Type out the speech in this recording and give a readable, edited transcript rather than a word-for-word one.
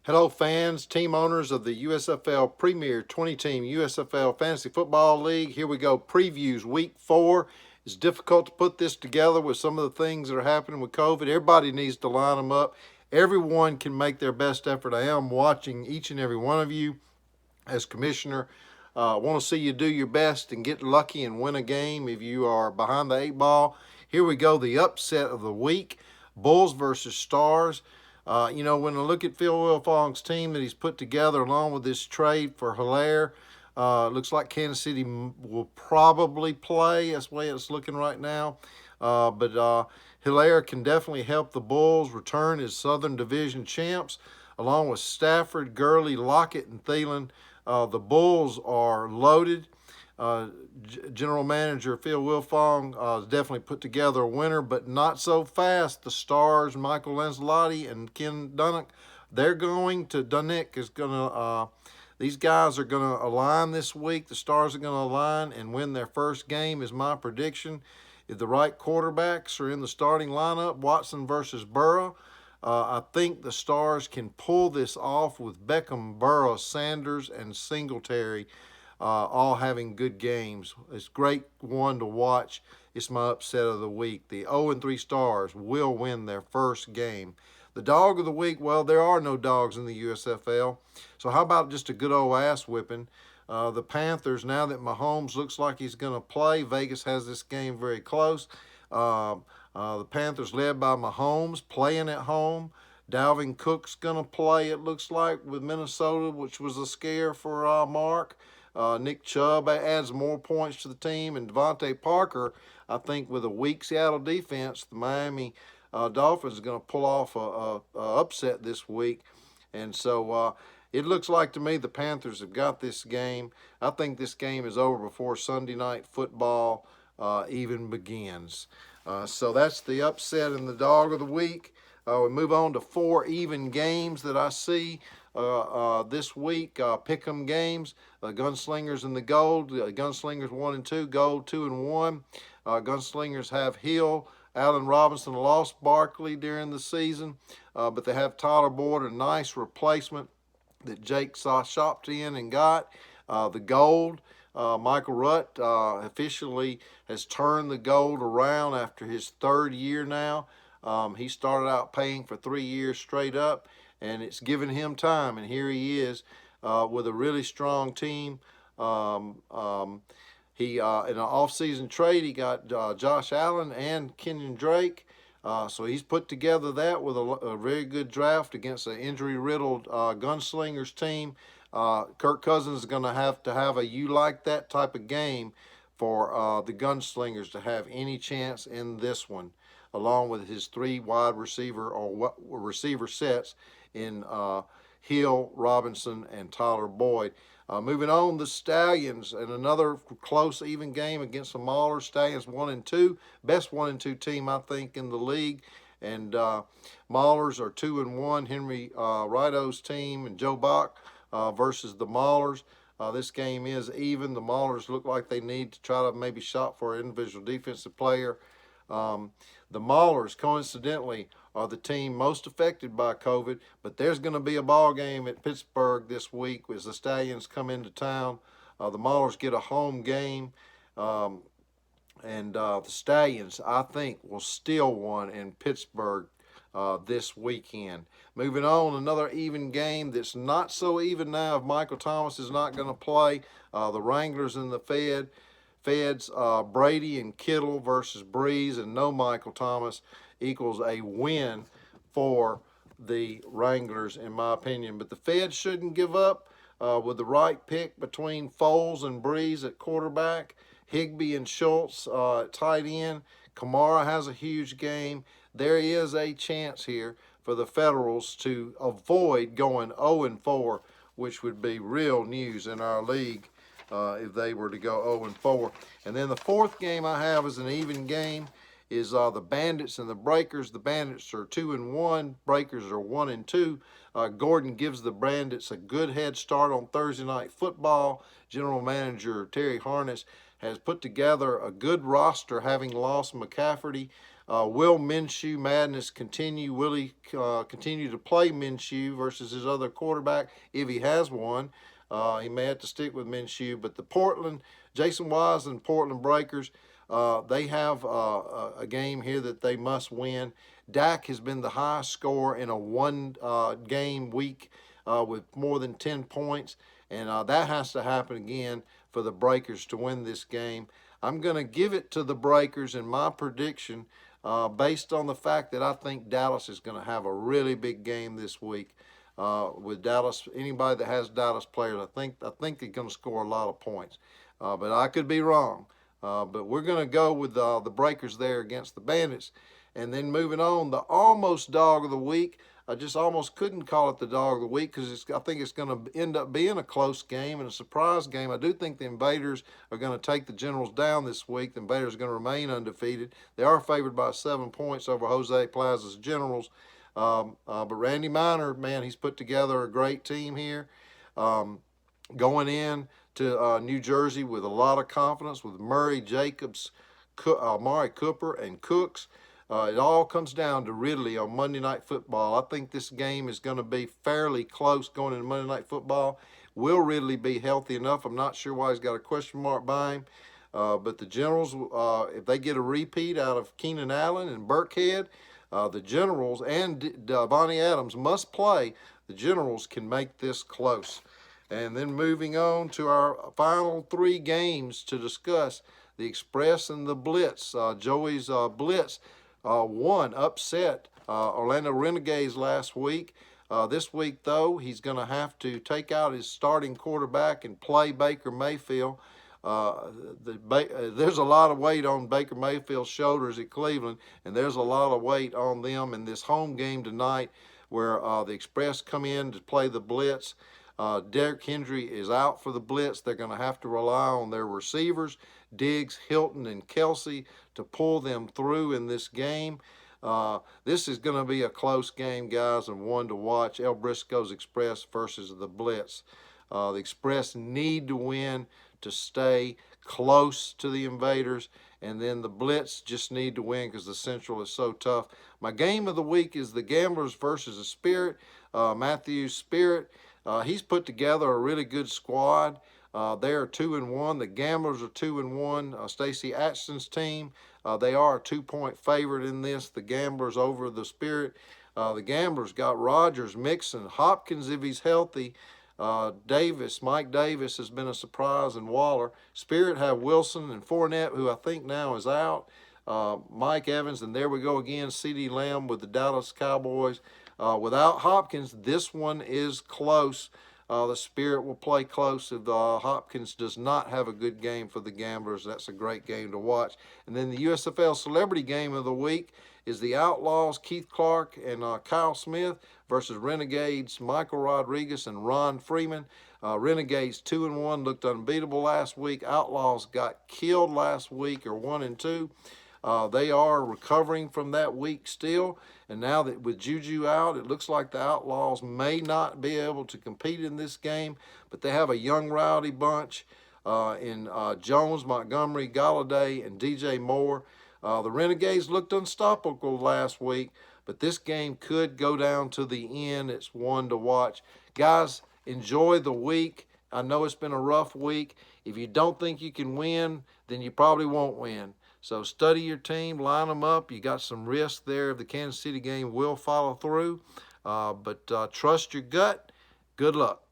Hello fans, team owners of the USFL Premier 20-team USFL Fantasy Football League. Here we go, previews week 4. It's difficult to put this together with some of the things that are happening with COVID. Everybody needs to line them up. Everyone can make their best effort. I am watching each and every one of you as commissioner. I want to see you do your best and get lucky and win a game if you are behind the 8 ball. Here we go, the upset of the week, Bulls versus Stars. When I look at Phil Wilfong's team that he's put together along with this trade for Hilaire, looks like Kansas City will probably play. That's the way it's looking right now. But Hilaire can definitely help the Bulls return as Southern Division champs, along with Stafford, Gurley, Lockett, and Thielen. The Bulls are loaded. General Manager Phil Wilfong has definitely put together a winner, but not so fast. The Stars, Michael Lancelotti and Ken Dunnick, these guys are going to align this week. The Stars are going to align and win their first game is my prediction. If the right quarterbacks are in the starting lineup, Watson versus Burrow, I think the Stars can pull this off with Beckham, Burrow, Sanders, and Singletary all having good games. It's a great one to watch. It's my upset of the week. The 0-3 Stars will win their first game. The dog of the week, well, there are no dogs in the USFL. So how about just a good old ass whipping? The Panthers, now that Mahomes looks like he's going to play, Vegas has this game very close. The Panthers led by Mahomes, playing at home. Dalvin Cook's going to play, it looks like, with Minnesota, which was a scare for Mark. Nick Chubb adds more points to the team. And Devontae Parker, I think with a weak Seattle defense, the Miami Dolphins are going to pull off a upset this week. And so it looks like to me the Panthers have got this game. I think this game is over before Sunday night football even begins. So that's the upset and the dog of the week. We move on to 4 even games that I see this week. Pick'em games. Gunslingers in the gold. Gunslingers 1 and 2. Gold 2 and 1. Gunslingers have Hill. Allen Robinson lost Barkley during the season, but they have Tyler Boyd, a nice replacement that Jake shopped in and got. The gold. Michael Rutt officially has turned the gold around after his 3rd year now. He started out paying for 3 years straight up, and it's given him time, and here he is with a really strong team. In an off-season trade, he got Josh Allen and Kenyon Drake. So he's put together that with a very good draft against an injury-riddled Gunslingers team. Kirk Cousins is going to have a you like that type of game for the Gunslingers to have any chance in this one, along with his 3 wide receiver or receiver sets in Hill, Robinson, and Tyler Boyd. Moving on, the Stallions and another close even game against the Maulers. Stallions 1 and 2, best 1 and 2 team I think in the league, and Maulers are 2 and 1. Henry Rido's team and Joe Bach versus the Maulers. This game is even. The Maulers look like they need to try to maybe shop for an individual defensive player. The Maulers, coincidentally, are the team most affected by COVID, but there's going to be a ball game at Pittsburgh this week as the Stallions come into town. The Maulers get a home game, and the Stallions, I think, will steal one in Pittsburgh this weekend. Moving on, another even game that's not so even now if Michael Thomas is not going to play. The Wranglers and the Feds, Brady and Kittle versus Breeze, and no Michael Thomas equals a win for the Wranglers, in my opinion. But the Feds shouldn't give up with the right pick between Foles and Breeze at quarterback, Higbee and Schultz at tight end. Kamara has a huge game. There is a chance here for the Federals to avoid going 0-4, which would be real news in our league if they were to go 0-4. And then the 4th game I have is an even game, is the Bandits and the Breakers. The Bandits are 2 and 1. Breakers are 1 and 2. Gordon gives the Bandits a good head start on Thursday Night Football. General Manager Terry Harness has put together a good roster, having lost McCafferty. Will Minshew madness continue? Will he continue to play Minshew versus his other quarterback if he has one? He may have to stick with Minshew. But the Jason Wise and Portland Breakers, they have a game here that they must win. Dak has been the highest scorer in a one-game week with more than 10 points, and that has to happen again for the Breakers to win this game. I'm going to give it to the Breakers in my prediction based on the fact that I think Dallas is going to have a really big game this week. With Dallas, anybody that has Dallas players, I think they're going to score a lot of points. But I could be wrong. But we're going to go with the Breakers there against the Bandits. And then moving on, the almost dog of the week. I just almost couldn't call it the dog of the week because I think it's going to end up being a close game and a surprise game. I do think the Invaders are going to take the Generals down this week. The Invaders are going to remain undefeated. They are favored by 7 points over Jose Plaza's Generals. But Randy Miner, man, he's put together a great team here. Going in to New Jersey with a lot of confidence with Murray, Jacobs, Amari Cooper, and Cooks. It all comes down to Ridley on Monday Night Football. I think this game is going to be fairly close going into Monday Night Football. Will Ridley be healthy enough? I'm not sure why he's got a question mark by him. But the Generals, if they get a repeat out of Keenan Allen and Burkhead, the Generals and Bonnie Adams must play. The Generals can make this close. And then moving on to our final 3 games to discuss, the Express and the Blitz. Joey's Blitz upset Orlando Renegades last week. This week, though, he's going to have to take out his starting quarterback and play Baker Mayfield. There's a lot of weight on Baker Mayfield's shoulders at Cleveland, and there's a lot of weight on them in this home game tonight where the Express come in to play the Blitz. Derrick Henry is out for the Blitz. They're going to have to rely on their receivers, Diggs, Hilton, and Kelsey, to pull them through in this game. This is going to be a close game, guys, and one to watch. El Briscoe's Express versus the Blitz. The Express need to win to stay close to the Invaders, and then the Blitz just need to win because the Central is so tough. My game of the week is the Gamblers versus the Spirit. Matthew's Spirit, he's put together a really good squad. They are 2-1. The Gamblers are 2-1. Stacey Atkinson's team, they are a 2-point favorite in this. The Gamblers over the Spirit. The Gamblers got Rodgers, Mixon, Hopkins if he's healthy. Mike Davis has been a surprise, and Waller. Spirit have Wilson and Fournette, who I think now is out. Mike Evans, and there we go again, CeeDee Lamb with the Dallas Cowboys. Without Hopkins, this one is close. The Spirit will play close if Hopkins does not have a good game for the Gamblers. That's a great game to watch. And then the USFL Celebrity Game of the Week is the Outlaws, Keith Clark and Kyle Smith versus Renegades, Michael Rodriguez and Ron Freeman. Renegades 2-1, looked unbeatable last week. Outlaws got killed last week, or 1-2. They are recovering from that week still, and now that with Juju out, it looks like the Outlaws may not be able to compete in this game, but they have a young rowdy bunch in Jones, Montgomery, Galladay, and DJ Moore. The Renegades looked unstoppable last week, but this game could go down to the end. It's one to watch. Guys, enjoy the week. I know it's been a rough week. If you don't think you can win, then you probably won't win. So study your team, line them up. You got some risk there if the Kansas City game will follow through. But trust your gut. Good luck.